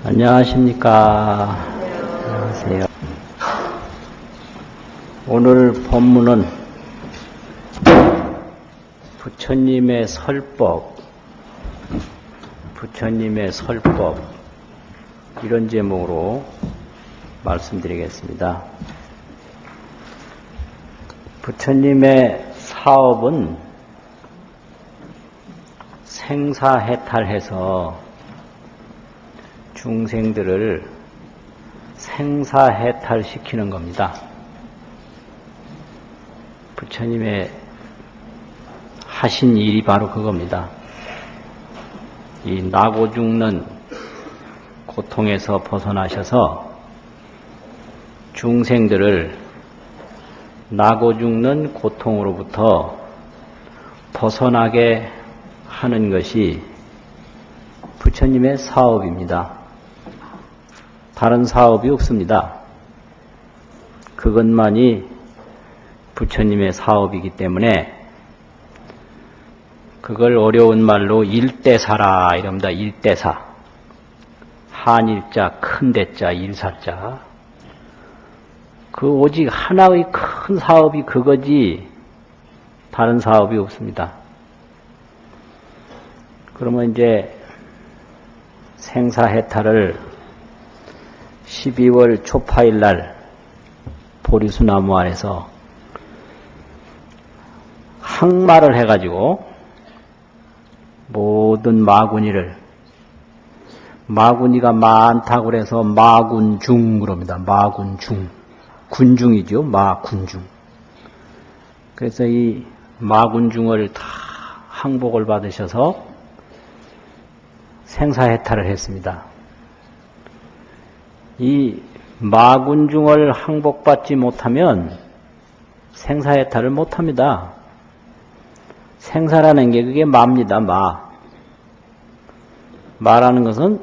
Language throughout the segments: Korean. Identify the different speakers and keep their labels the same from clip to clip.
Speaker 1: 안녕하십니까. 안녕하세요. 오늘 본문은 부처님의 설법, 이런 제목으로 말씀드리겠습니다. 부처님의 사업은 생사해탈해서 중생들을 생사해탈시키는 겁니다. 부처님의 하신 일이 바로 그겁니다. 이 나고 죽는 고통에서 벗어나셔서 중생들을 나고 죽는 고통으로부터 벗어나게 하는 것이 부처님의 사업입니다. 다른 사업이 없습니다. 그것만이 부처님의 사업이기 때문에 그걸 어려운 말로 일대사라 이럽니다. 일대사. 한일자, 큰대자, 일사자. 그 오직 하나의 큰 사업이 그거지 다른 사업이 없습니다. 그러면 이제 생사해탈을 12월 초파일 날 보리수나무 아래서 항마를 해가지고 모든 마구니를, 마구니가 많다고 그래서 마군중 그럽니다. 마군중. 군중이죠. 마군중. 그래서 이 마군중을 다 항복을 받으셔서 생사해탈을 했습니다. 이 마군중을 항복받지 못하면 생사해탈을 못합니다. 생사라는 게 그게 마입니다. 마라는 것은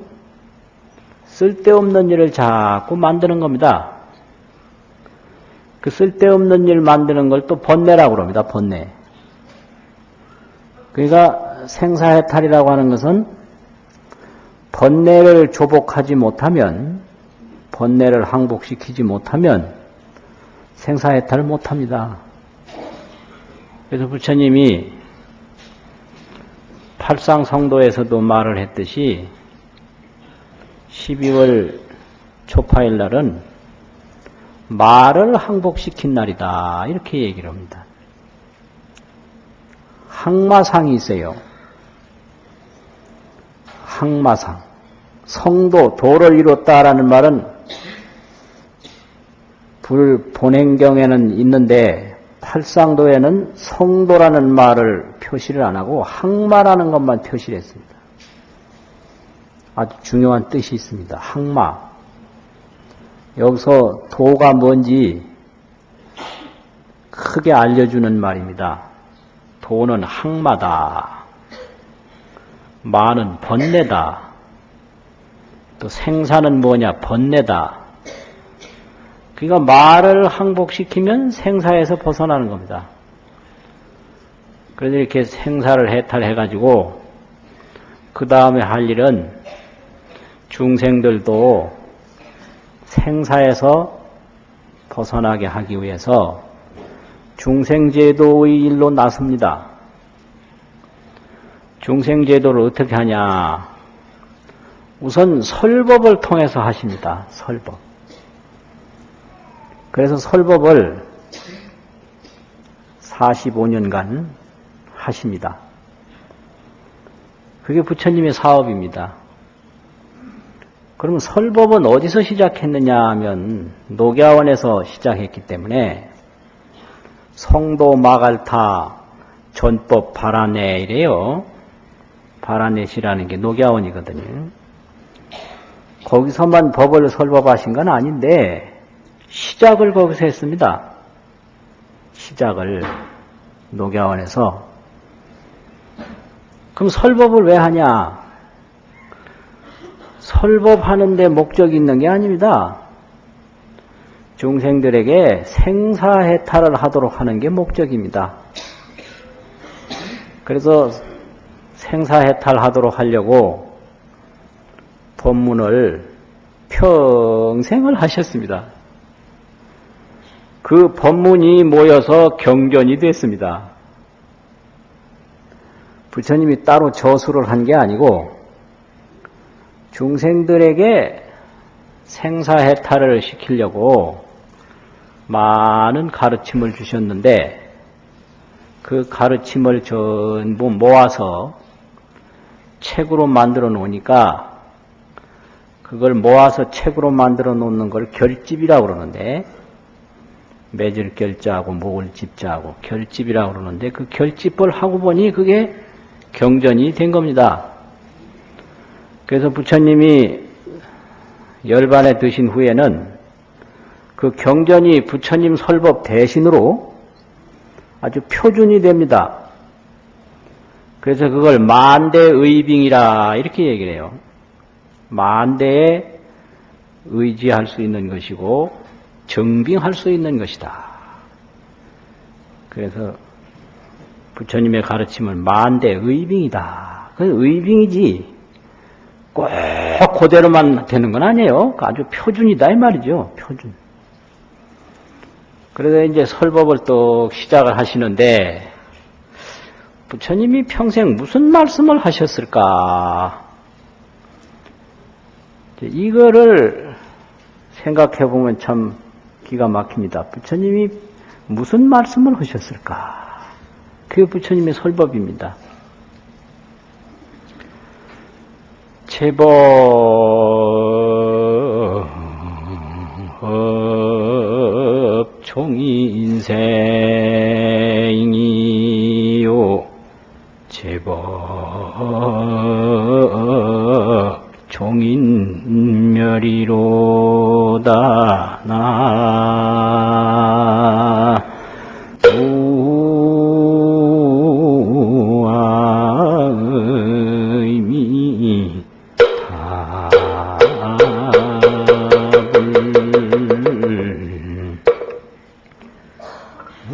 Speaker 1: 쓸데없는 일을 자꾸 만드는 겁니다. 그 쓸데없는 일 만드는 걸 또 번뇌라고 합니다. 번뇌. 그러니까 생사해탈이라고 하는 것은 번뇌를 조복하지 못하면, 번뇌를 항복시키지 못하면 생사해탈을 못합니다. 그래서 부처님이 팔상성도에서도 말을 했듯이 12월 초파일 날은 말을 항복시킨 날이다 이렇게 얘기를 합니다. 항마상이 있어요. 항마상. 성도, 도를 이뤘다라는 말은 불본행경에는 있는데 팔상도에는 성도라는 말을 표시를 안 하고 항마라는 것만 표시를 했습니다. 아주 중요한 뜻이 있습니다. 항마. 여기서 도가 뭔지 크게 알려주는 말입니다. 도는 항마다. 마는 번뇌다. 또 생사는 뭐냐? 번뇌다. 그러니까 말을 항복시키면 생사에서 벗어나는 겁니다. 그래서 이렇게 생사를 해탈해가지고 그 다음에 할 일은 중생들도 생사에서 벗어나게 하기 위해서 중생제도의 일로 나섭니다. 중생제도를 어떻게 하냐? 우선 설법을 통해서 하십니다. 설법. 그래서 설법을 45년간 하십니다. 그게 부처님의 사업입니다. 그러면 설법은 어디서 시작했느냐 하면 녹야원에서 시작했기 때문에 성도 마갈타 전법 바라네 이래요. 바라넷이라는 게 녹야원이거든요. 거기서만 법을 설법하신 건 아닌데 시작을 거기서 했습니다. 시작을 녹야원에서. 그럼 설법을 왜 하냐? 설법하는데 목적이 있는 게 아닙니다. 중생들에게 생사해탈을 하도록 하는 게 목적입니다. 그래서 생사해탈하도록 하려고 법문을 평생을 하셨습니다. 그 법문이 모여서 경전이 됐습니다. 부처님이 따로 저수를 한 게 아니고 중생들에게 생사해탈을 시키려고 많은 가르침을 주셨는데 그 가르침을 전부 모아서 책으로 만들어 놓으니까 그걸 모아서 책으로 만들어 놓는 걸 결집이라고 그러는데 맺을 결자하고 목을 집자하고 결집이라고 그러는데 그 결집을 하고 보니 그게 경전이 된 겁니다. 그래서 부처님이 열반에 드신 후에는 그 경전이 부처님 설법 대신으로 아주 표준이 됩니다. 그래서 그걸 만대의빙이라 이렇게 얘기를 해요. 만대에 의지할 수 있는 것이고 정빙할 수 있는 것이다. 그래서 부처님의 가르침은 만대의빙이다. 그건 의빙이지 꼭 그대로만 되는 건 아니에요. 아주 표준이다 이 말이죠. 표준. 그래서 이제 설법을 또 시작을 하시는데 부처님이 평생 무슨 말씀을 하셨을까? 이거를 생각해 보면 참 기가 막힙니다. 부처님이 무슨 말씀을 하셨을까? 그게 부처님의 설법입니다. 제법 종인생이요 제법 종인멸이로다 나 우아의미 답을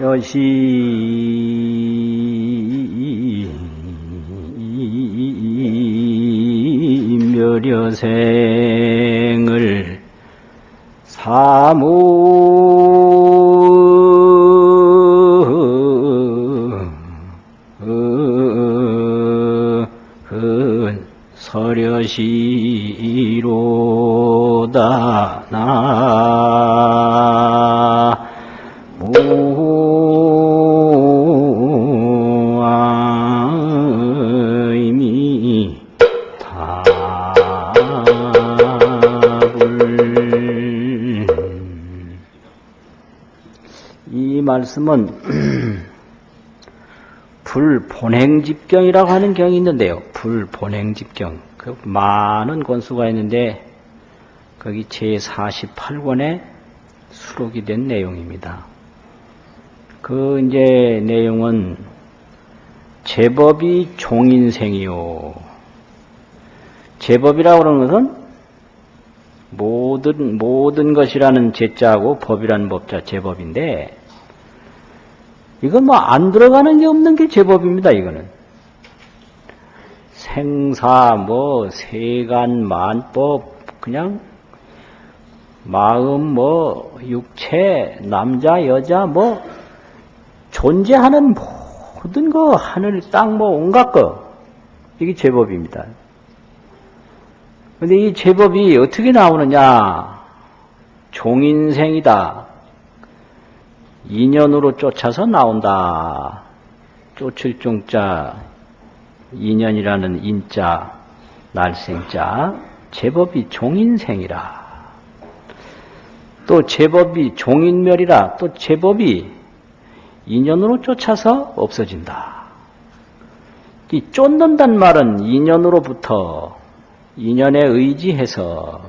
Speaker 1: 여시 멸여생을 서려시로다 나 무아의미 답을 이 말씀은 불본행집경이라고 하는 경이 있는데요. 불본행집경. 그 많은 권수가 있는데 거기 제48권에 수록이 된 내용입니다. 그 이제 내용은 제법이 종인생이요. 제법이라고 하는 것은 모든 것이라는 제자하고 법이라는 법자 제법인데 이건 뭐 안 들어가는 게 없는 게 제법입니다. 이거는 생사 뭐 세간 만법 그냥 마음 뭐 육체 남자 여자 뭐 존재하는 모든 거 하늘 땅 뭐 온갖 거 이게 제법입니다. 근데 이 제법이 어떻게 나오느냐? 종인생이다. 인연으로 쫓아서 나온다. 쫓을 종자, 인연이라는 인자, 날생자, 제법이 종인생이라. 또 제법이 종인멸이라. 또 제법이 인연으로 쫓아서 없어진다. 이 쫓는단 말은 인연으로부터 인연에 의지해서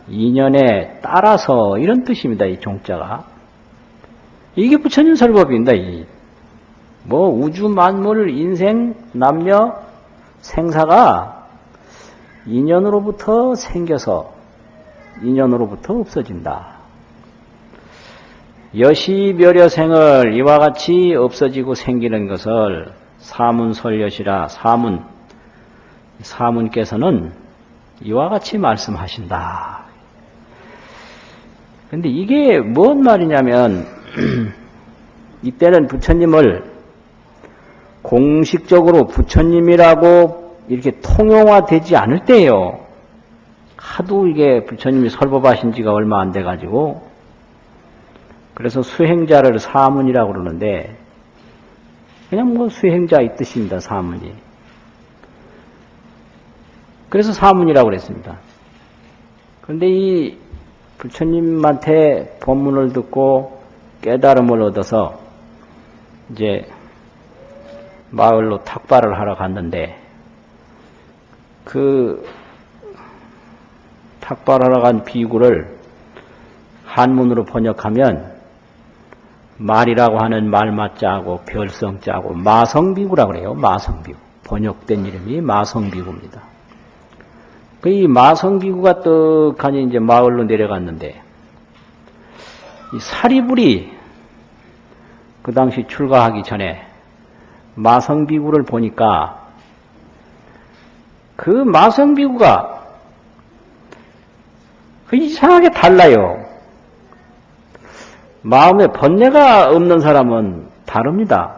Speaker 1: 인연에 따라서 이런 뜻입니다. 이 종자가. 이게 부처님 설법입니다. 뭐 우주 만물 인생 남녀 생사가 인연으로부터 생겨서 인연으로부터 없어진다. 여시멸여생을 이와 같이 없어지고 생기는 것을 사문설여시라 사문께서는 이와 같이 말씀하신다. 근데 이게 뭔 말이냐면 이때는 부처님을 공식적으로 부처님이라고 이렇게 통용화되지 않을 때예요. 하도 이게 부처님이 설법하신 지가 얼마 안 돼가지고 그래서 수행자를 사문이라고 그러는데 그냥 뭐 수행자 이 뜻입니다. 사문이. 그래서 사문이라고 그랬습니다. 그런데 이 부처님한테 법문을 듣고 깨달음을 얻어서 이제 마을로 탁발을 하러 갔는데 그 탁발하러 간 비구를 한문으로 번역하면 말이라고 하는 말마자하고 별성자하고 마성비구라고 그래요. 마성비구. 번역된 이름이 마성비구입니다. 이 마성비구가 떡하니 이제 마을로 내려갔는데 이 사리불이 그 당시 출가하기 전에 마성비구를 보니까 그 마성비구가 이상하게 달라요. 마음에 번뇌가 없는 사람은 다릅니다.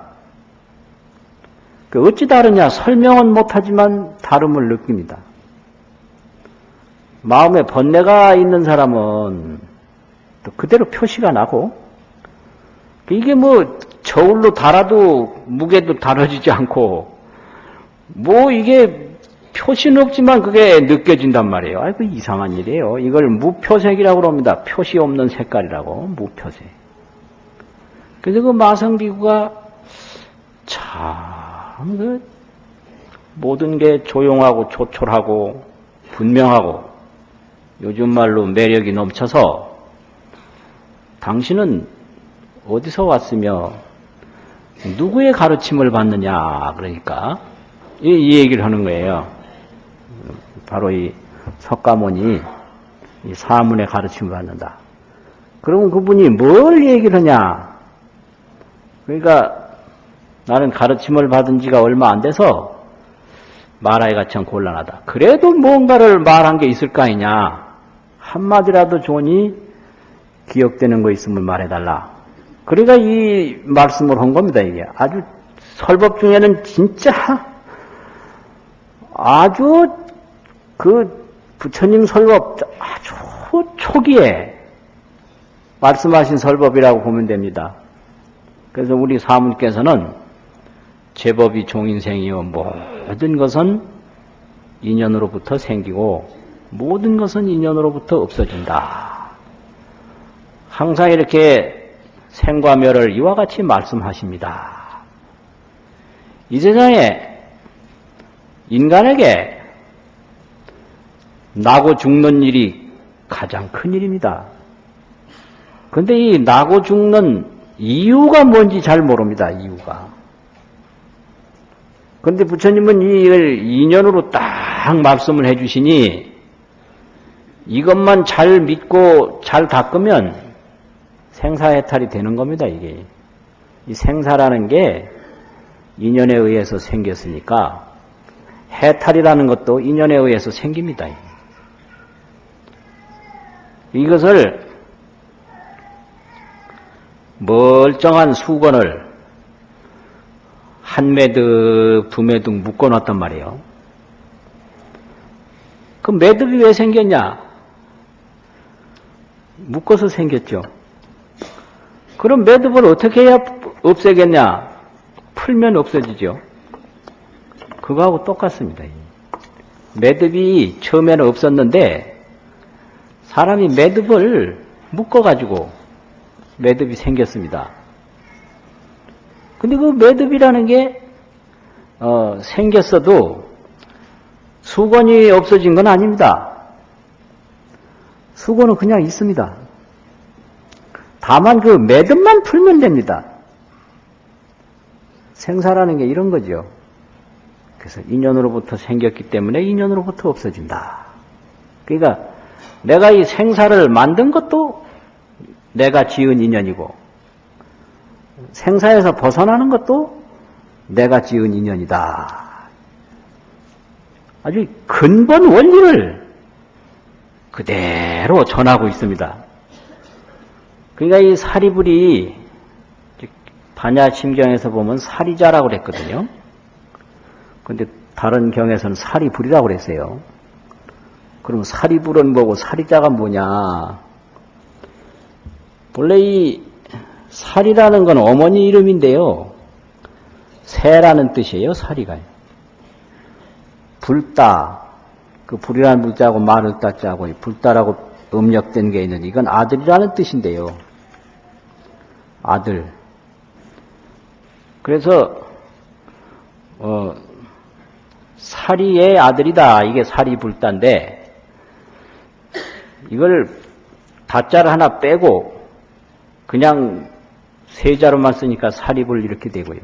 Speaker 1: 어찌 다르냐 설명은 못하지만 다름을 느낍니다. 마음에 번뇌가 있는 사람은 또 그대로 표시가 나고 이게 뭐 저울로 달아도 무게도 다뤄지지 않고 뭐 이게 표시는 없지만 그게 느껴진단 말이에요. 아이고 이상한 일이에요. 이걸 무표색이라고 합니다. 표시 없는 색깔이라고 무표색. 그래서 그 마성비구가 참 모든 게 조용하고 조촐하고 분명하고 요즘 말로 매력이 넘쳐서 당신은 어디서 왔으며 누구의 가르침을 받느냐 그러니까 이 얘기를 하는 거예요. 바로 이 석가모니 이 사문의 가르침을 받는다. 그러면 그분이 뭘 얘기를 하냐? 그러니까 나는 가르침을 받은 지가 얼마 안 돼서 말하기가 참 곤란하다. 그래도 뭔가를 말한 게 있을 거 아니냐? 한마디라도 좋으니 기억되는 거 있으면 말해달라. 그러니까 이 말씀을 한 겁니다, 이게. 아주 설법 중에는 진짜 아주 그 부처님 설법 아주 초기에 말씀하신 설법이라고 보면 됩니다. 그래서 우리 사문께서는 제법이 종인생이요 모든 것은 인연으로부터 생기고 모든 것은 인연으로부터 없어진다. 항상 이렇게 생과 멸을 이와 같이 말씀하십니다. 이 세상에 인간에게 나고 죽는 일이 가장 큰 일입니다. 그런데 이 나고 죽는 이유가 뭔지 잘 모릅니다. 이유가. 그런데 부처님은 이걸 인연으로 딱 말씀을 해주시니 이것만 잘 믿고 잘 닦으면 생사해탈이 되는 겁니다. 이게 이 생사라는 게 인연에 의해서 생겼으니까 해탈이라는 것도 인연에 의해서 생깁니다. 이것을 멀쩡한 수건을 한 매듭, 두 매듭 묶어놨단 말이에요. 그 매듭이 왜 생겼냐? 묶어서 생겼죠. 그럼 매듭을 어떻게 해야 없애겠냐? 풀면 없어지죠. 그거하고 똑같습니다. 매듭이 처음에는 없었는데 사람이 매듭을 묶어가지고 매듭이 생겼습니다. 근데 그 매듭이라는 게 생겼어도 수건이 없어진 건 아닙니다. 수건은 그냥 있습니다. 다만 그 매듭만 풀면 됩니다. 생사라는 게 이런 거죠. 그래서 인연으로부터 생겼기 때문에 인연으로부터 없어진다. 그러니까 내가 이 생사를 만든 것도 내가 지은 인연이고 생사에서 벗어나는 것도 내가 지은 인연이다. 아주 근본 원리를 그대로 전하고 있습니다. 그러니까 이 사리불이 반야심경에서 보면 사리자라고 그랬거든요. 근데 다른 경에서는 사리불이라고 그랬어요. 그럼 사리불은 뭐고 사리자가 뭐냐? 원래 이 사리라는 건 어머니 이름인데요. 새라는 뜻이에요, 사리가요. 불따, 그 불이라는 불자하고 말을 따자고 불따라고 음력된 게 있는데 이건 아들이라는 뜻인데요. 아들. 그래서 사리의 아들이다. 이게 사리불따인데 이걸 다자를 하나 빼고 그냥 세자로만 쓰니까 사리불 이렇게 되고요.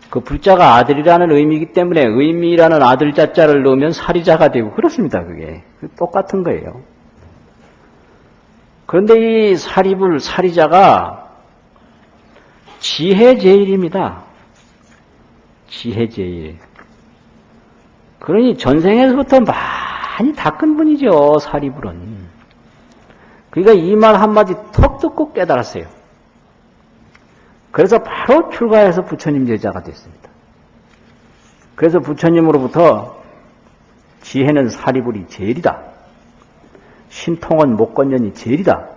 Speaker 1: 그 불자가 아들이라는 의미이기 때문에 의미라는 아들 자자를 넣으면 사리자가 되고 그렇습니다. 그게 똑같은 거예요. 그런데 이 사리불 사리자가 지혜제일입니다. 지혜제일. 그러니 전생에서부터 많이 닦은 분이죠. 사리불은. 그러니까 이 말 한마디 턱 듣고 깨달았어요. 그래서 바로 출가해서 부처님 제자가 됐습니다. 그래서 부처님으로부터 지혜는 사리불이 제일이다. 신통은 목건년이 제일이다.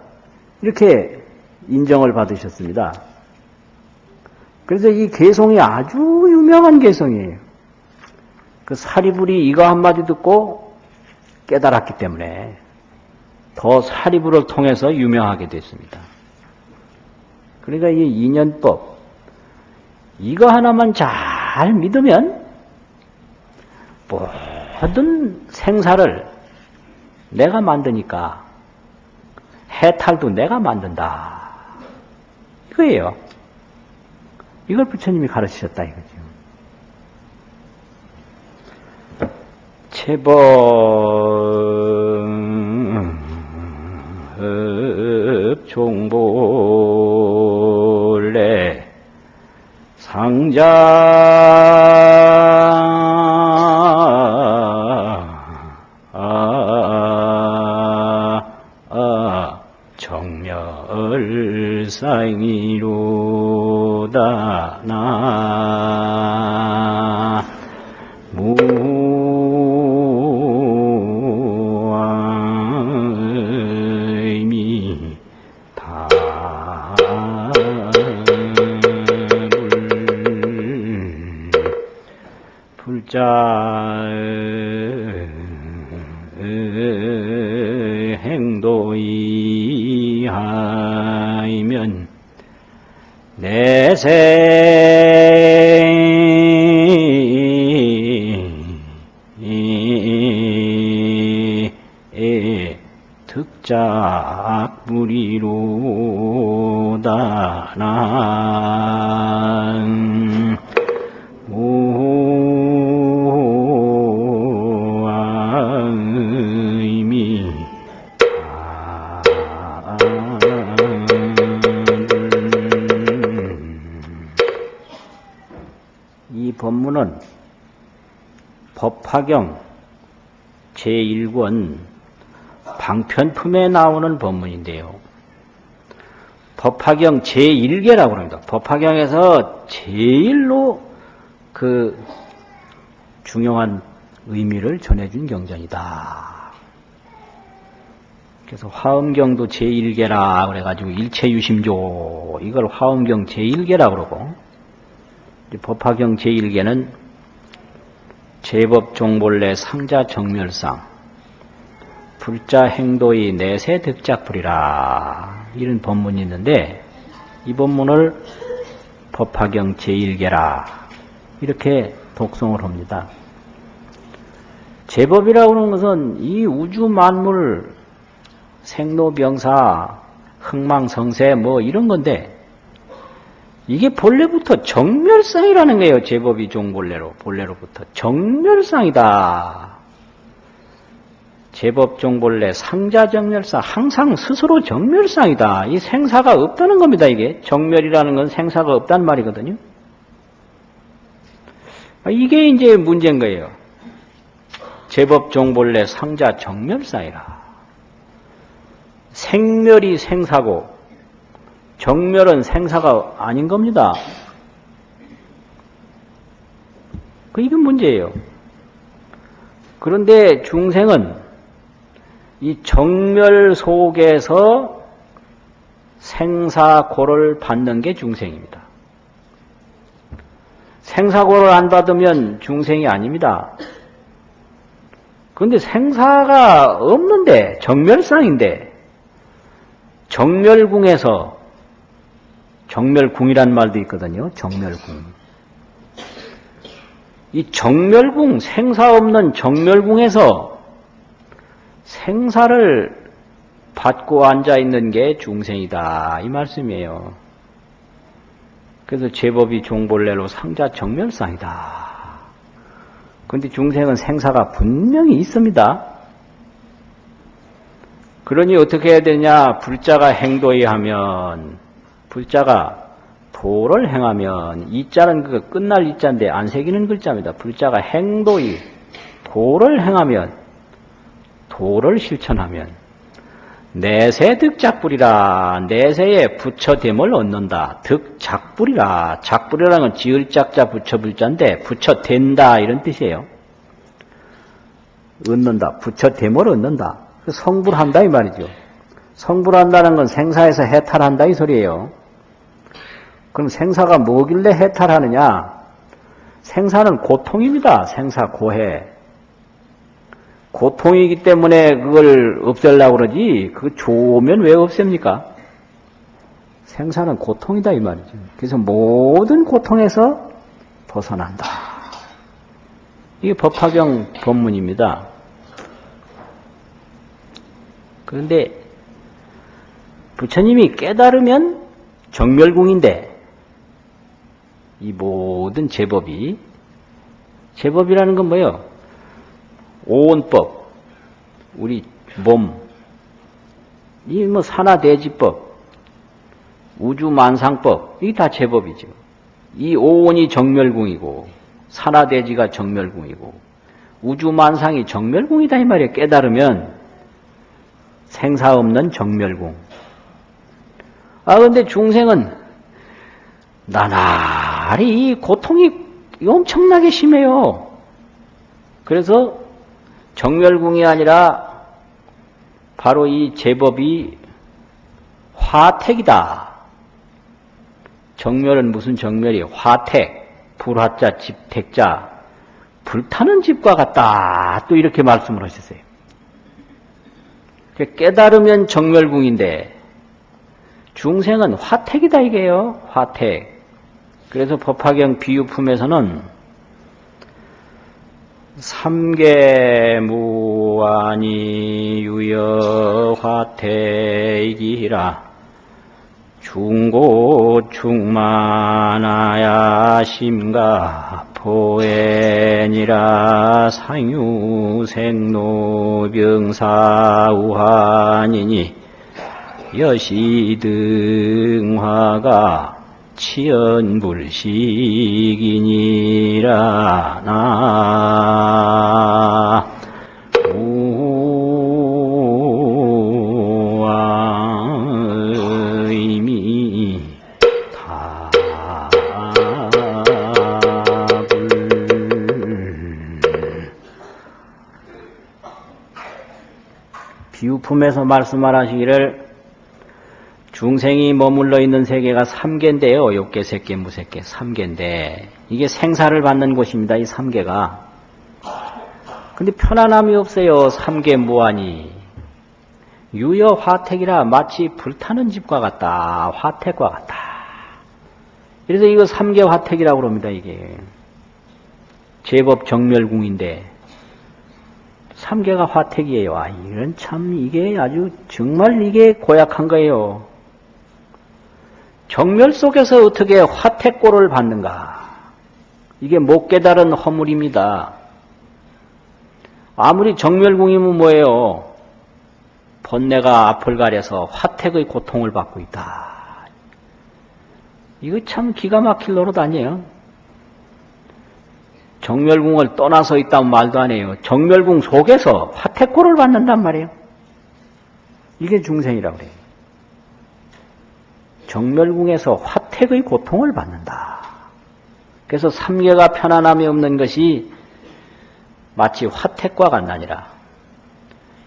Speaker 1: 이렇게 인정을 받으셨습니다. 그래서 이 개송이 아주 유명한 개송이에요. 그 사리불이 이거 한마디 듣고 깨달았기 때문에 더 사리불을 통해서 유명하게 됐습니다. 그러니까 이 인연법, 이거 하나만 잘 믿으면 모든 생사를 내가 만드니까 해탈도 내가 만든다. 이거예요. 이걸 부처님이 가르치셨다 이거죠. 제법 종본래 상자 정멸상이로다 나 무아의미 불자 행도이하면 내세 득작무리로다 난 무아의미 이 법문은 법화경 제1권 방편품에 나오는 법문인데요. 법화경 제1개라고 합니다. 법화경에서 제일로 그 중요한 의미를 전해준 경전이다. 그래서 화엄경도 제1개라 그래가지고 일체유심조 이걸 화엄경 제1개라 그러고 법화경 제1개는 제법종본래 상자 정멸상 불자 행도의 내세 득작불이라 이런 법문이 있는데 이 법문을 법화경 제1개라 이렇게 독송을 합니다. 제법이라고 하는 것은 이 우주 만물 생로병사 흥망성쇠 뭐 이런 건데 이게 본래부터 정멸상이라는 거예요. 제법이 종본래로 본래로부터 정멸상이다. 제법 종본래 상자 정멸상 항상 스스로 정멸상이다. 이 생사가 없다는 겁니다. 이게 정멸이라는 건 생사가 없다는 말이거든요. 이게 이제 문제인 거예요. 제법 종본래 상자 정멸상이라. 생멸이 생사고 정멸은 생사가 아닌 겁니다. 이게 문제예요. 그런데 중생은 이 정멸 속에서 생사고를 받는 게 중생입니다. 생사고를 안 받으면 중생이 아닙니다. 그런데 생사가 없는데 정멸상인데 정멸궁에서 정멸궁이란 말도 있거든요. 정멸궁. 이 정멸궁, 생사 없는 정멸궁에서 생사를 받고 앉아있는 게 중생이다. 이 말씀이에요. 그래서 제법이 종본래로 상자 정멸상이다. 그런데 중생은 생사가 분명히 있습니다. 그러니 어떻게 해야 되냐? 불자가 행도히 하면, 불자가 도를 행하면, 이자는 그 끝날 이자인데 안 새기는 글자입니다. 불자가 행도히 도를 행하면, 도를 실천하면, 내세 득작불이라, 내세에 부처됨을 얻는다. 득작불이라, 작불이라는 건 지을 작자 부처 불자인데 부처된다 이런 뜻이에요. 얻는다, 부처됨을 얻는다. 성불한다 이 말이죠. 성불한다는 건 생사에서 해탈한다 이 소리예요. 그럼 생사가 뭐길래 해탈하느냐? 생사는 고통입니다. 생사 고해. 고통이기 때문에 그걸 없애려고 그러지, 그거 좋으면 왜 없앱니까? 생사는 고통이다 이 말이죠. 그래서 모든 고통에서 벗어난다. 이게 법화경 법문입니다. 그런데 부처님이 깨달으면 정멸궁인데 이 모든 제법이, 제법이라는 건 뭐예요? 오온법, 우리 몸, 이 뭐 산하대지법, 우주만상법, 이게 다 제법이죠. 이 오온이 정멸궁이고, 산하대지가 정멸궁이고, 우주만상이 정멸궁이다 이 말이에요. 깨달으면 생사 없는 정멸궁. 근데 중생은 나날이 이 고통이 엄청나게 심해요. 그래서 정멸궁이 아니라 바로 이 제법이 화택이다. 정멸은 무슨 정멸이? 화택, 불화자, 집택자, 불타는 집과 같다. 또 이렇게 말씀을 하셨어요. 깨달으면 정멸궁인데 중생은 화택이다 이게요. 화택. 그래서 법화경 비유품에서는 삼계무아니 유여화택이라 중고충만하야 심가 포엔이라 상유생로병사우한이니 여시등화가 치연불식이니라 나 우아의미 답을 비유품에서 말씀하시기를 중생이 머물러 있는 세계가 3개인데요. 욕계, 색계, 무색계 3개인데 이게 생사를 받는 곳입니다. 이 3개가. 근데 편안함이 없어요. 3개 무한이. 유여 화택이라 마치 불타는 집과 같다. 화택과 같다. 그래서 이거 3개 화택이라고 그럽니다. 이게. 제법 정멸궁인데 3개가 화택이에요. 이건 참 이게 아주 정말 이게 고약한 거예요. 정멸 속에서 어떻게 화택고를 받는가? 이게 못 깨달은 허물입니다. 아무리 정멸궁이면 뭐예요? 번뇌가 앞을 가려서 화택의 고통을 받고 있다. 이거 참 기가 막힐 노릇 아니에요? 정멸궁을 떠나서 있다면 말도 안 해요. 정멸궁 속에서 화택고를 받는단 말이에요. 이게 중생이라고 그래요. 정멸궁에서 화택의 고통을 받는다. 그래서 삼계가 편안함이 없는 것이 마치 화택과 같나니라.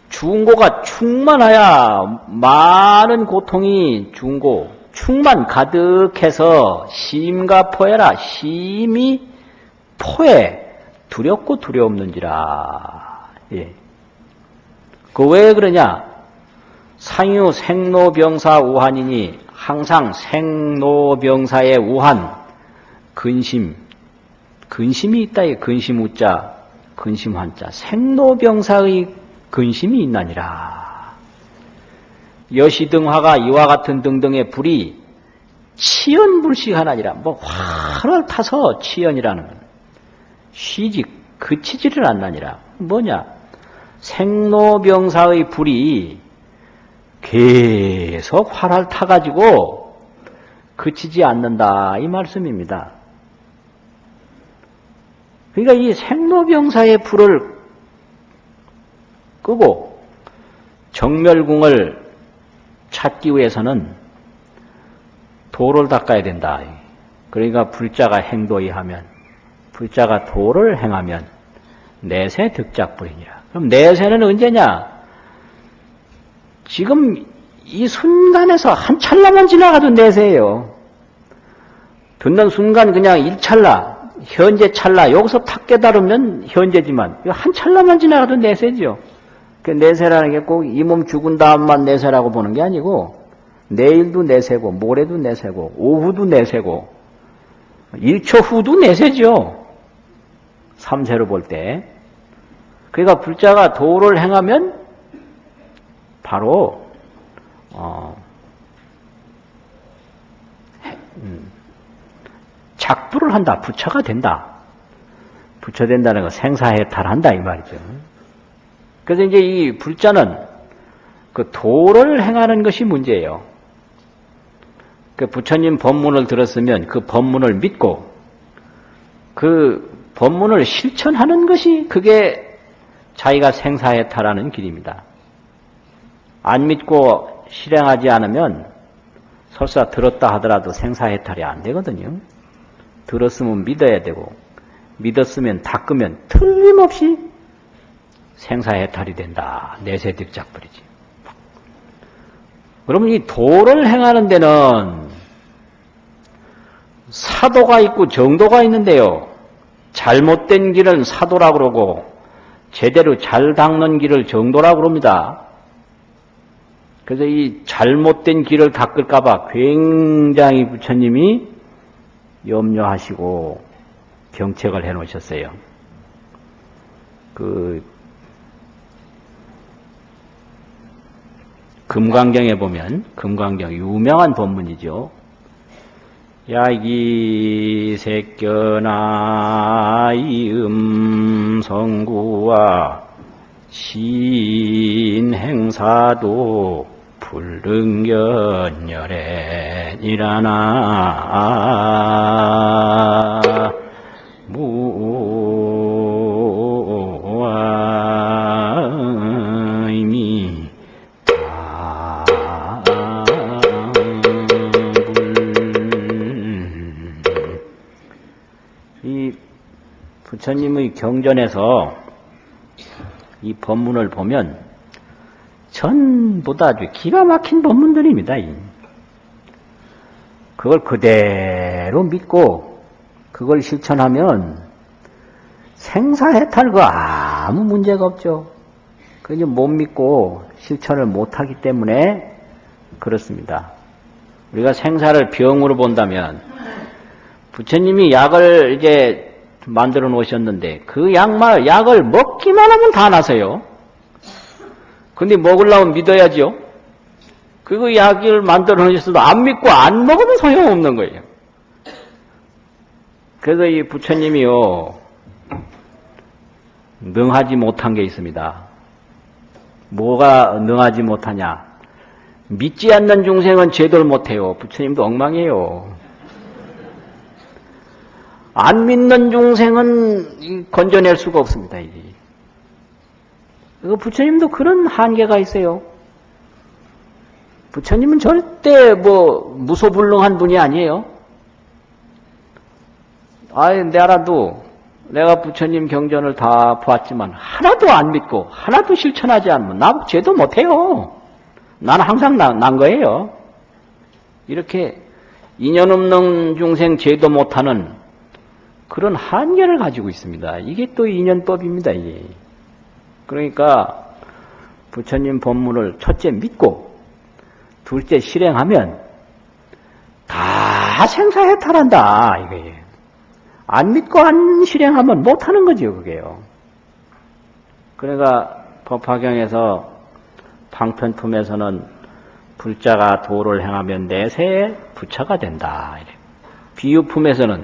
Speaker 1: 중고가 충만하야 많은 고통이 중고, 충만 가득해서 심과 포해라. 심이 포해 두렵고 두려움는지라. 예. 그 왜 그러냐? 상유 생로병사 우한이니 항상 생로병사의 우한, 근심이 있다. 근심 우자, 근심 한자. 생로병사의 근심이 있나니라. 여시등화가 이와 같은 등등의 불이 치연불식하나니라. 뭐 활을 타서 치연이라는 건 쉬지 그치지를 않나니라. 뭐냐? 생로병사의 불이 계속 활을 타가지고 그치지 않는다 이 말씀입니다. 그러니까 이 생로병사의 불을 끄고 정멸궁을 찾기 위해서는 도를 닦아야 된다. 그러니까 불자가 행도이 하면, 불자가 도를 행하면 내세 득작불이니라. 그럼 내세는 언제냐? 지금 이 순간에서 한 찰나만 지나가도 내세예요. 듣는 순간 그냥 일찰나, 현재 찰나, 여기서 탁 깨달으면 현재지만 한 찰나만 지나가도 내세죠. 그 내세라는 게 꼭 이 몸 죽은 다음만 내세라고 보는 게 아니고 내일도 내세고 모레도 내세고 오후도 내세고 1초 후도 내세죠. 삼세로 볼 때. 그러니까 불자가 도를 행하면 바로 작부를 한다. 부처가 된다. 부처된다는 거 생사해탈한다 이 말이죠. 그래서 이제 이 불자는 그 도를 행하는 것이 문제예요. 그 부처님 법문을 들었으면 그 법문을 믿고 그 법문을 실천하는 것이 그게 자기가 생사해탈하는 길입니다. 안 믿고 실행하지 않으면 설사 들었다 하더라도 생사해탈이 안 되거든요. 들었으면 믿어야 되고 믿었으면 닦으면 틀림없이 생사해탈이 된다. 내세득작불이지. 그러면 이 도를 행하는 데는 사도가 있고 정도가 있는데요. 잘못된 길은 사도라고 그러고 제대로 잘 닦는 길을 정도라고 그럽니다. 그래서 이 잘못된 길을 닦을까 봐 굉장히 부처님이 염려하시고 경책을 해 놓으셨어요. 금강경에 보면, 금강경 유명한 법문이죠. 야기색견아 이음성구와 신행사도 불능견열애니라나 무아이미 이 부처님의 경전에서 이 법문을 보면 전부 다 아주 기가 막힌 법문들입니다. 그걸 그대로 믿고 그걸 실천하면 생사해탈 거 아무 문제가 없죠. 그게 못 믿고 실천을 못하기 때문에 그렇습니다. 우리가 생사를 병으로 본다면 부처님이 약을 이제 만들어 놓으셨는데 그 약을 먹기만 하면 다 나서요. 근데 먹으려면 믿어야죠. 그 약을 만들어 놓으셨어도 안 믿고 안 먹으면 소용없는 거예요. 그래서 이 부처님이요, 능하지 못한 게 있습니다. 뭐가 능하지 못하냐? 믿지 않는 중생은 제도를 못해요. 부처님도 엉망이에요. 안 믿는 중생은 건져낼 수가 없습니다. 이게. 부처님도 그런 한계가 있어요. 부처님은 절대 뭐 무소불능한 분이 아니에요. 아이, 내가 부처님 경전을 다 보았지만 하나도 안 믿고 하나도 실천하지 않으면 나 죄도 못해요. 나는 항상 난 거예요. 이렇게 인연 없는 중생 죄도 못하는 그런 한계를 가지고 있습니다. 이게 또 인연법입니다. 이게. 그러니까 부처님 법문을 첫째 믿고 둘째 실행하면 다 생사해탈한다. 이거예요. 안 믿고 안 실행하면 못하는 거죠. 그게요. 그러니까 법화경에서 방편품에서는 불자가 도를 행하면 내세에 부처가 된다. 이래. 비유품에서는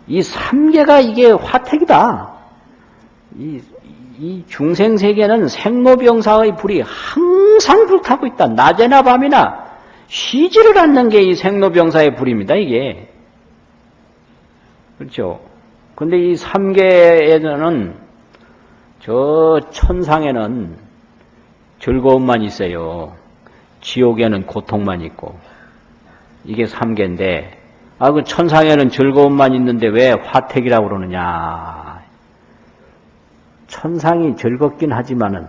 Speaker 1: 이 삼계가 이게 화택이다. 이 중생세계는 생로병사의 불이 항상 불타고 있다. 낮에나 밤이나 쉬지를 않는 게 이 생로병사의 불입니다. 이게. 그렇죠. 근데 이 삼계에는 저 천상에는 즐거움만 있어요. 지옥에는 고통만 있고. 이게 삼계인데, 그 천상에는 즐거움만 있는데 왜 화택이라고 그러느냐. 천상이 즐겁긴 하지만은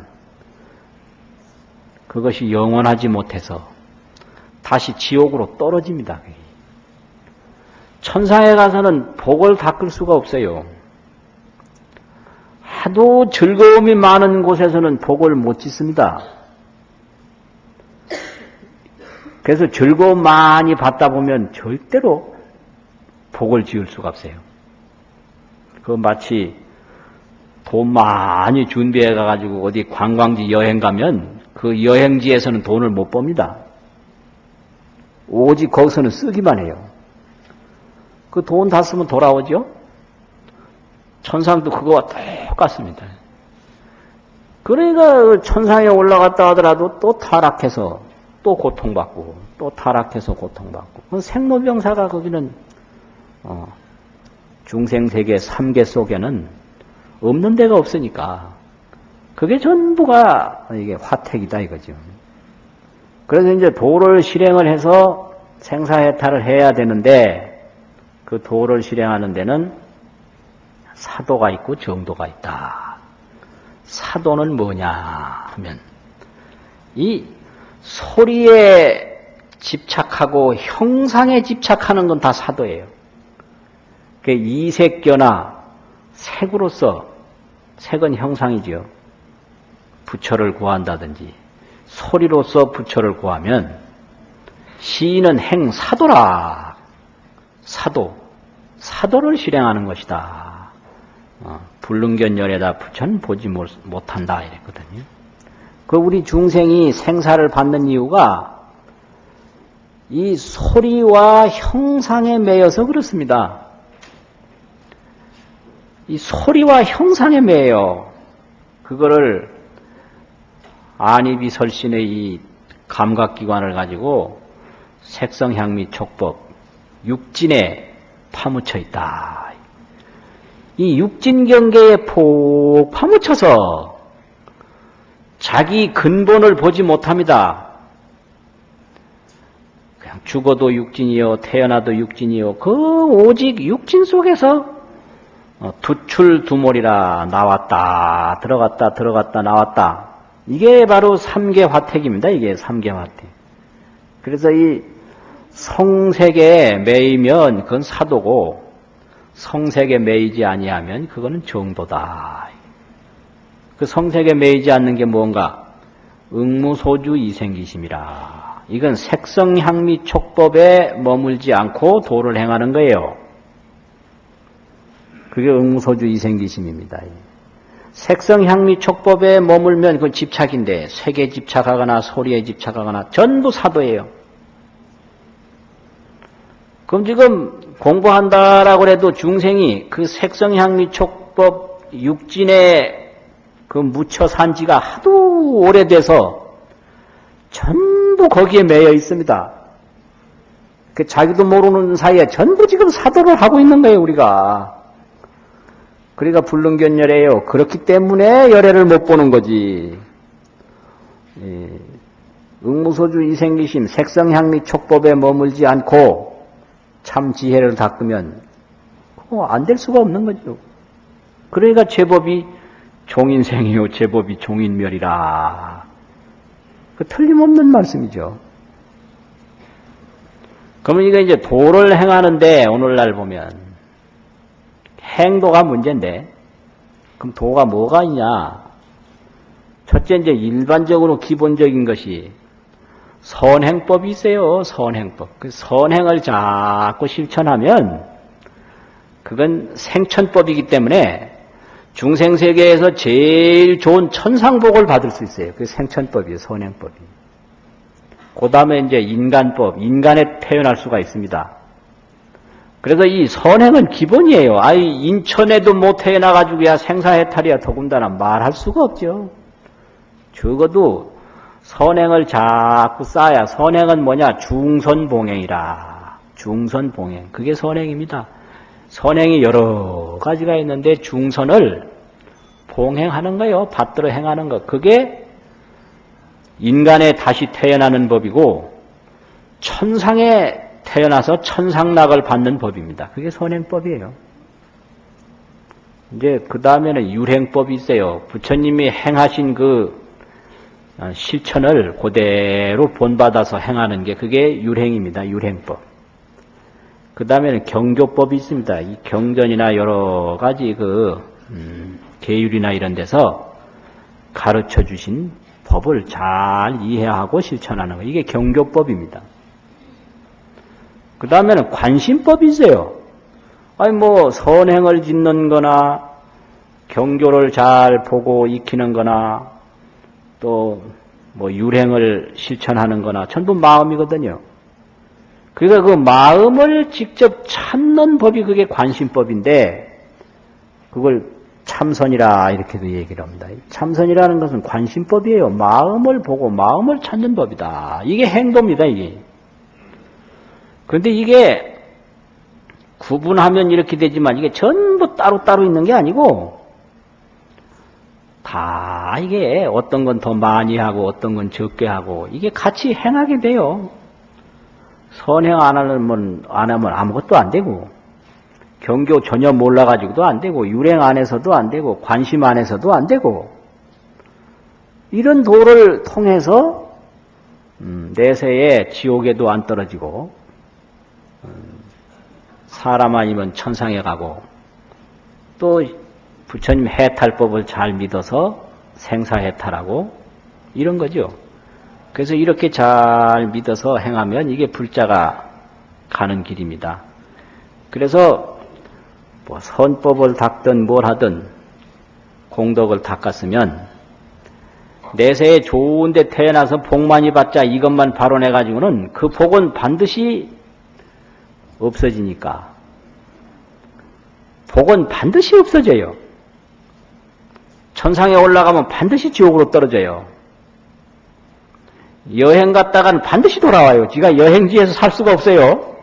Speaker 1: 그것이 영원하지 못해서 다시 지옥으로 떨어집니다. 천상에 가서는 복을 닦을 수가 없어요. 하도 즐거움이 많은 곳에서는 복을 못 짓습니다. 그래서 즐거움 많이 받다 보면 절대로 복을 지을 수가 없어요. 그 마치 돈 많이 준비해 가지고 어디 관광지 여행 가면 그 여행지에서는 돈을 못 법니다. 오직 거기서는 쓰기만 해요. 그 돈 다 쓰면 돌아오죠? 천상도 그거와 똑같습니다. 그러니까 천상에 올라갔다 하더라도 또 타락해서 또 고통받고 또 타락해서 고통받고 생로병사가 거기는 중생세계 3계 속에는 없는 데가 없으니까 그게 전부가 이게 화택이다 이거죠. 그래서 이제 도를 실행을 해서 생사해탈을 해야 되는데 그 도를 실행하는 데는 사도가 있고 정도가 있다. 사도는 뭐냐 하면 이 소리에 집착하고 형상에 집착하는 건 다 사도예요. 그 이색견화 색으로서 색은 형상이지요. 부처를 구한다든지 소리로서 부처를 구하면 시인은 행사도라. 사도를 실행하는 것이다. 불능견열에다 부처는 보지 못한다 이랬거든요. 그 우리 중생이 생사를 받는 이유가 이 소리와 형상에 매여서 그렇습니다. 이 소리와 형상에 매여 그거를 안이비설신의 이 감각기관을 가지고 색성향미 촉법 육진에 파묻혀 있다. 이 육진경계에 폭 파묻혀서 자기 근본을 보지 못합니다. 그냥 죽어도 육진이요 태어나도 육진이요 그 오직 육진 속에서 두출두몰이라 나왔다 들어갔다 나왔다. 이게 바로 삼계화택입니다. 이게 삼계화택. 그래서 이 성색에 매이면 그건 사도고 성색에 매이지 아니하면 그거는 정도다. 그 성색에 매이지 않는 게 뭔가 응무소주 이생기심이라. 이건 색성향미 촉법에 머물지 않고 도를 행하는 거예요. 그게 응무소주 이생기심입니다. 색성향미 촉법에 머물면 그건 집착인데 색에 집착하거나 소리에 집착하거나 전부 사도예요. 그럼 지금 공부한다라고 해도 중생이 그 색성향미 촉법 육진에 그 묻혀 산 지가 하도 오래돼서 전부 거기에 매여 있습니다. 그 자기도 모르는 사이에 전부 지금 사도를 하고 있는 거예요, 우리가. 그러니까 불능견열이에요. 그렇기 때문에 열애를 못 보는 거지. 응무소주 이생기심 색성향미 촉법에 머물지 않고 참 지혜를 닦으면 그거 안 될 수가 없는 거죠. 그러니까 제법이 종인생이요 제법이 종인멸이라. 그 틀림없는 말씀이죠. 그러면 이거 이제 도를 행하는데 오늘날 보면 행도가 문제인데 그럼 도가 뭐가 있냐? 첫째 이제 일반적으로 기본적인 것이 선행법이 있어요. 선행법. 그 선행을 자꾸 실천하면 그건 생천법이기 때문에 중생세계에서 제일 좋은 천상복을 받을 수 있어요. 그게 생천법이에요. 선행법이. 그 다음에 이제 인간법, 인간에 태어날 수가 있습니다. 그래서 이 선행은 기본이에요. 아이, 인천에도 못 태어나가지고야 생사해탈이야 더군다나 말할 수가 없죠. 적어도 선행을 자꾸 쌓아야, 선행은 뭐냐? 중선봉행이라. 중선봉행. 그게 선행입니다. 선행이 여러 가지가 있는데 중선을 봉행하는 거예요. 받들어 행하는 거. 그게 인간에 다시 태어나는 법이고 천상에 태어나서 천상락을 받는 법입니다. 그게 선행법이에요. 이제 그 다음에는 율행법이 있어요. 부처님이 행하신 그 실천을 그대로 본받아서 행하는 게 그게 율행입니다. 율행법. 그 다음에는 경조법이 있습니다. 이 경전이나 여러 가지 계율이나 이런 데서 가르쳐 주신 법을 잘 이해하고 실천하는 거. 이게 경조법입니다. 그 다음에는 관심법이 있어요. 아니, 선행을 짓는 거나, 경조를 잘 보고 익히는 거나, 또, 율행을 실천하는 거나, 전부 마음이거든요. 그러니까 그 마음을 직접 찾는 법이 그게 관심법인데, 그걸 참선이라 이렇게도 얘기를 합니다. 참선이라는 것은 관심법이에요. 마음을 보고 마음을 찾는 법이다. 이게 행도입니다, 이게. 그런데 이게 구분하면 이렇게 되지만 이게 전부 따로따로 있는 게 아니고 다 이게 어떤 건 더 많이 하고 어떤 건 적게 하고 이게 같이 행하게 돼요. 선행 안 하면 아무것도 안 되고 경교 전혀 몰라가지고도 안 되고 율행 안에서도 안 되고 관심 안에서도 안 되고 이런 도를 통해서 내세에 지옥에도 안 떨어지고 사람 아니면 천상에 가고 또 부처님 해탈법을 잘 믿어서 생사해탈하고 이런 거죠. 그래서 이렇게 잘 믿어서 행하면 이게 불자가 가는 길입니다. 그래서 선법을 닦든 뭘 하든 공덕을 닦았으면 내세에 좋은 데 태어나서 복 많이 받자 이것만 발언해가지고는 그 복은 반드시 없어지니까. 복은 반드시 없어져요. 천상에 올라가면 반드시 지옥으로 떨어져요. 여행 갔다가는 반드시 돌아와요. 지가 여행지에서 살 수가 없어요.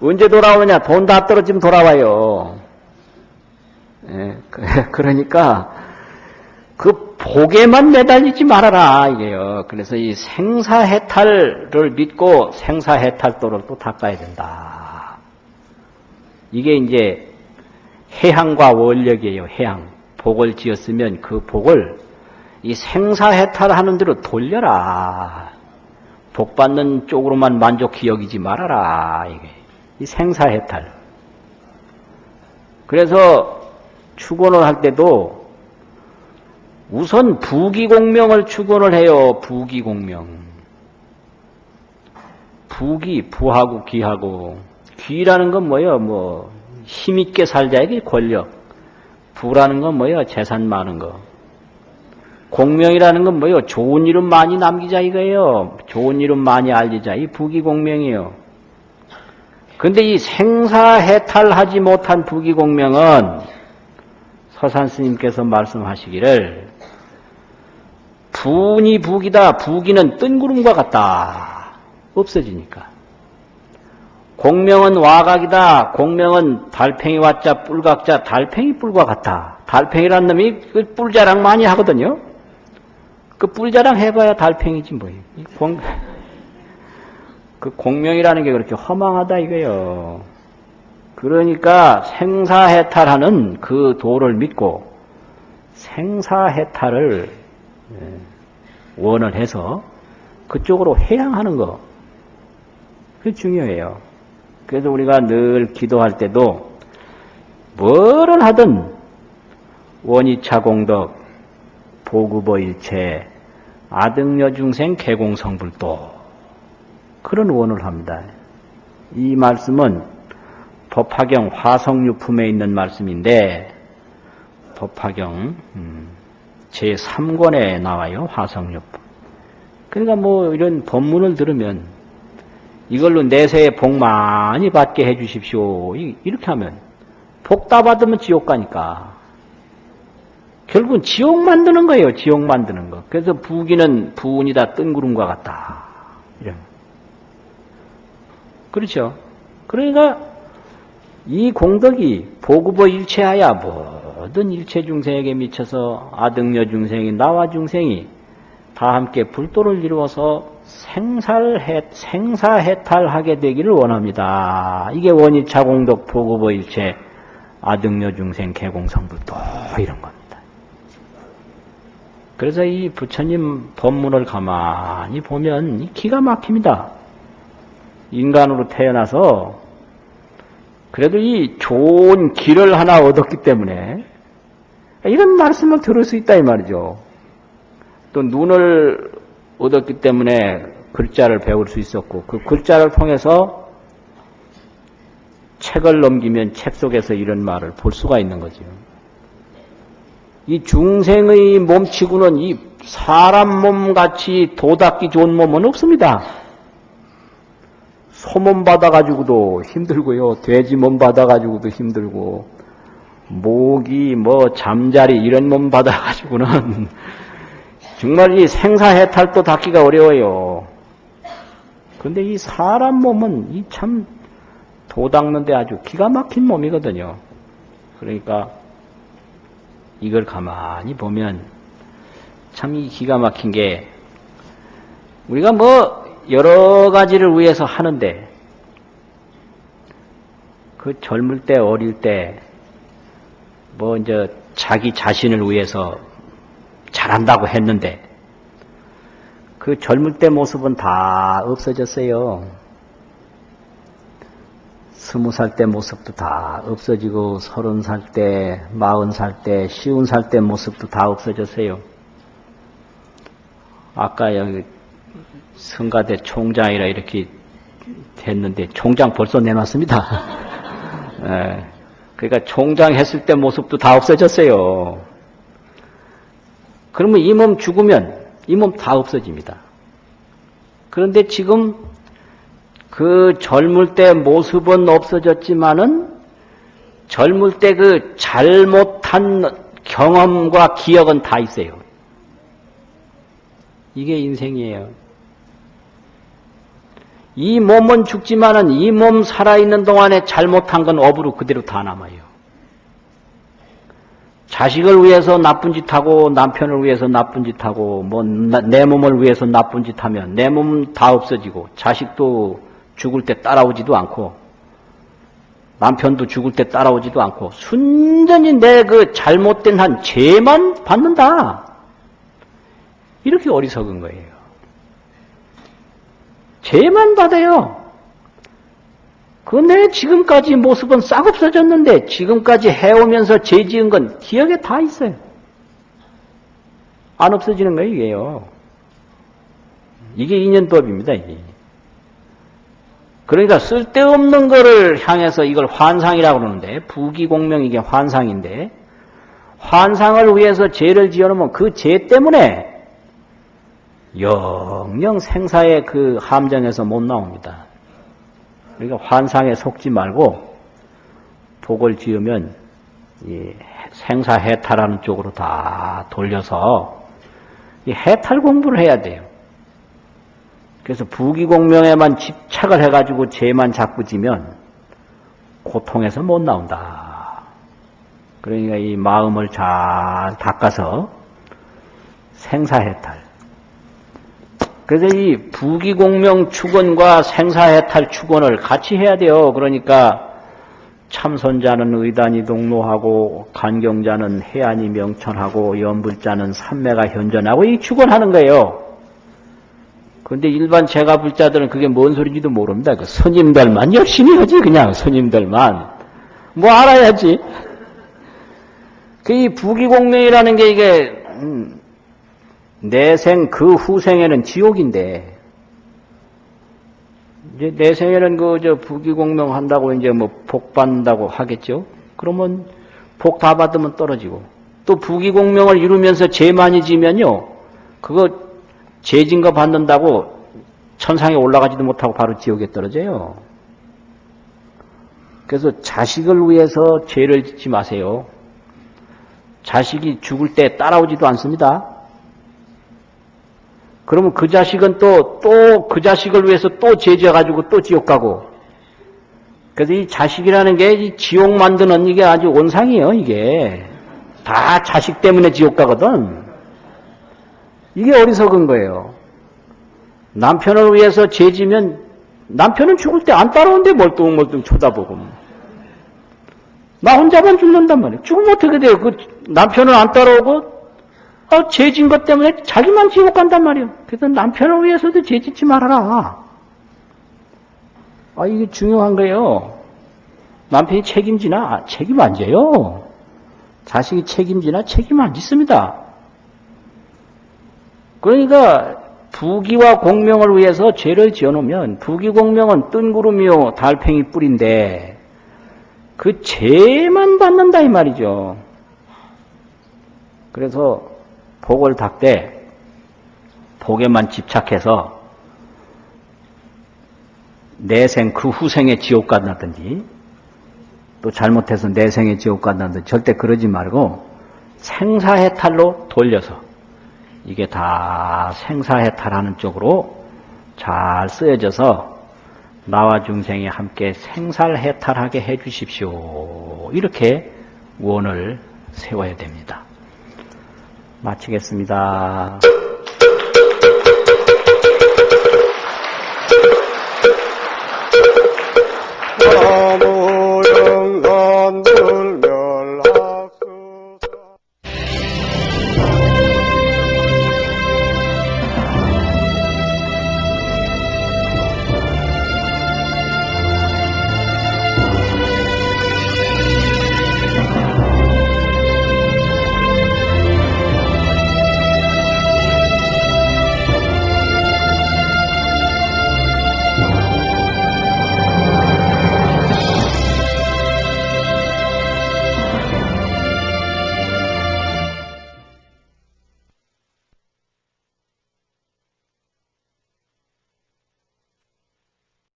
Speaker 1: 언제 돌아오느냐? 돈 다 떨어지면 돌아와요. 예, 그러니까 그 복에만 매달리지 말아라 이게요. 그래서 이 생사해탈을 믿고 생사해탈도를 또 닦아야 된다. 이게 이제 해향과 원력이에요. 해향. 복을 지었으면 그 복을 이 생사해탈하는 대로 돌려라. 복 받는 쪽으로만 만족히 여기지 말아라. 이게 이 생사해탈. 그래서 축원을 할 때도 우선 부귀공명을 축원을 해요. 부귀공명. 부귀, 부하고 귀하고. 귀라는 건 뭐예요? 힘있게 살자, 이게 권력. 부라는 건 뭐예요? 재산 많은 거. 공명이라는 건 뭐예요? 좋은 이름 많이 남기자 이거예요. 좋은 이름 많이 알리자. 이 부귀공명이에요. 근데 이 생사해탈하지 못한 부귀공명은 서산 스님께서 말씀하시기를 분이 부귀다. 부귀는 뜬구름과 같다. 없어지니까. 공명은 와각이다. 공명은 달팽이 와자 뿔각자 달팽이 뿔과 같다. 달팽이란 놈이 그 뿔자랑 많이 하거든요. 그 뿔자랑 해봐야 달팽이지 뭐예요. 그 공명이라는 게 그렇게 허망하다 이거요. 그러니까 생사해탈하는 그 도를 믿고 생사해탈을 원을 해서 그쪽으로 해양하는 거. 그게 중요해요. 그래서 우리가 늘 기도할 때도 뭐를 하든 원이차공덕 보급어일체 아등여중생 개공성불도 그런 원을 합니다. 이 말씀은 법화경 화성유품에 있는 말씀인데 법화경 제3권에 나와요. 화성유품. 그러니까 뭐 이런 법문을 들으면 이걸로 내세에 복 많이 받게 해 주십시오. 이렇게 하면 복 다 받으면 지옥 가니까. 결국은 지옥 만드는 거예요. 지옥 만드는 거. 그래서 부기는 부운이다 뜬구름과 같다. 이런. 그렇죠. 그러니까 이 공덕이 보급어 일체하야 모든 일체 중생에게 미쳐서 아등여 중생이 나와 중생이 다 함께 불도를 이루어서 생사해탈하게 되기를 원합니다. 이게 원이차 공덕 보급어 일체 아등여 중생 개공성불도 이런 겁니다. 그래서 이 부처님 법문을 가만히 보면 기가 막힙니다. 인간으로 태어나서 그래도 이 좋은 길을 하나 얻었기 때문에 이런 말씀을 들을 수 있다 이 말이죠. 또 눈을 얻었기 때문에 글자를 배울 수 있었고 그 글자를 통해서 책을 넘기면 책 속에서 이런 말을 볼 수가 있는 거죠. 이 중생의 몸치고는 이 사람 몸같이 도닦기 좋은 몸은 없습니다. 소몸 받아가지고도 힘들고요. 돼지 몸 받아가지고도 힘들고 모기 뭐 잠자리 이런 몸 받아가지고는 정말 이 생사해탈도 닦기가 어려워요. 그런데 이 사람 몸은 이 참 도닦는데 아주 기가 막힌 몸이거든요. 그러니까 이걸 가만히 보면 참 이 기가 막힌 게 우리가 뭐 여러 가지를 위해서 하는데 그 젊을 때 어릴 때 뭐 이제 자기 자신을 위해서 잘한다고 했는데 그 젊을 때 모습은 다 없어졌어요. 20살 때 모습도 다 없어지고 30살 때, 40살 때, 50살 때 모습도 다 없어졌어요. 아까 여기 성가대 총장이라 이렇게 됐는데 총장 벌써 내놨습니다. 네. 그러니까 총장 했을 때 모습도 다 없어졌어요. 그러면 이 몸 죽으면 이 몸 다 없어집니다. 그런데 지금 그 젊을 때 모습은 없어졌지만은 젊을 때 그 잘못한 경험과 기억은 다 있어요. 이게 인생이에요. 이 몸은 죽지만은 이 몸 살아있는 동안에 잘못한 건 업으로 그대로 다 남아요. 자식을 위해서 나쁜 짓 하고 남편을 위해서 나쁜 짓 하고 뭐 내 몸을 위해서 나쁜 짓 하면 내 몸 다 없어지고 자식도 죽을 때 따라오지도 않고 남편도 죽을 때 따라오지도 않고 순전히 내 그 잘못된 한 죄만 받는다. 이렇게 어리석은 거예요. 죄만 받아요. 그 내 지금까지 모습은 싹 없어졌는데 지금까지 해오면서 죄 지은 건 기억에 다 있어요. 안 없어지는 거예요, 이게요. 이게 인연법입니다, 이게. 그러니까 쓸데없는 거를 향해서 이걸 환상이라고 그러는데 부기공명 이게 환상인데 환상을 위해서 죄를 지어놓으면 그 죄 때문에 영영 생사의 그 함정에서 못 나옵니다. 그러니까 환상에 속지 말고 복을 지으면 이 생사해탈하는 쪽으로 다 돌려서 이 해탈 공부를 해야 돼요. 그래서 부기공명에만 집착을 해가지고 죄만 자꾸 지면 고통에서 못 나온다. 그러니까 이 마음을 잘 닦아서 생사해탈, 그래서 이 부귀공명 축원과 생사해탈 축원을 같이 해야 돼요. 그러니까 참선자는 의단이 동로하고 간경자는 해안이 명천하고 연불자는 삼매가 현전하고 이 축원하는 거예요. 그런데 일반 제가불자들은 그게 뭔 소리인지도 모릅니다. 그 스님들만 열심히 하지 그냥 스님들만 뭐 알아야지. 이 부귀공명이라는 게 이게 내생 그 후생에는 지옥인데 이제 내생에는 부귀공명 한다고 이제 뭐 복 받는다고 하겠죠. 그러면 복 다 받으면 떨어지고 또 부귀공명을 이루면서 죄 많이 지면요 그거 죄진 거 받는다고 천상에 올라가지도 못하고 바로 지옥에 떨어져요. 그래서 자식을 위해서 죄를 짓지 마세요. 자식이 죽을 때 따라오지도 않습니다. 그러면 그 자식은 또 그 자식을 위해서 또 죄져가지고 또 지옥 가고. 그래서 이 자식이라는 게 이 지옥 만드는 이게 아주 온상이에요, 이게. 다 자식 때문에 지옥 가거든. 이게 어리석은 거예요. 남편을 위해서 죄지면 남편은 죽을 때 안 따라오는데 멀뚱멀뚱 쳐다보고. 나 혼자만 죽는단 말이에요. 죽으면 어떻게 돼요? 그 남편은 안 따라오고 죄진 것 때문에 자기만 지옥 간단 말이에요. 그래서 남편을 위해서도 죄짓지 말아라. 이게 중요한 거예요. 남편이 책임지나? 책임 안 져요. 자식이 책임지나? 책임 안 짓습니다. 그러니까 부귀와 공명을 위해서 죄를 지어놓으면 부귀공명은 뜬구름이요 달팽이 뿔인데 그 죄만 받는다 이 말이죠. 그래서 복을 닦되 복에만 집착해서 내생 그 후생에 지옥 간다든지 또 잘못해서 내생에 지옥 간다든지 절대 그러지 말고 생사해탈로 돌려서 이게 다 생사해탈하는 쪽으로 잘 쓰여져서 나와 중생이 함께 생사해탈하게 해 주십시오. 이렇게 원을 세워야 됩니다. 마치겠습니다.
Speaker 2: 나무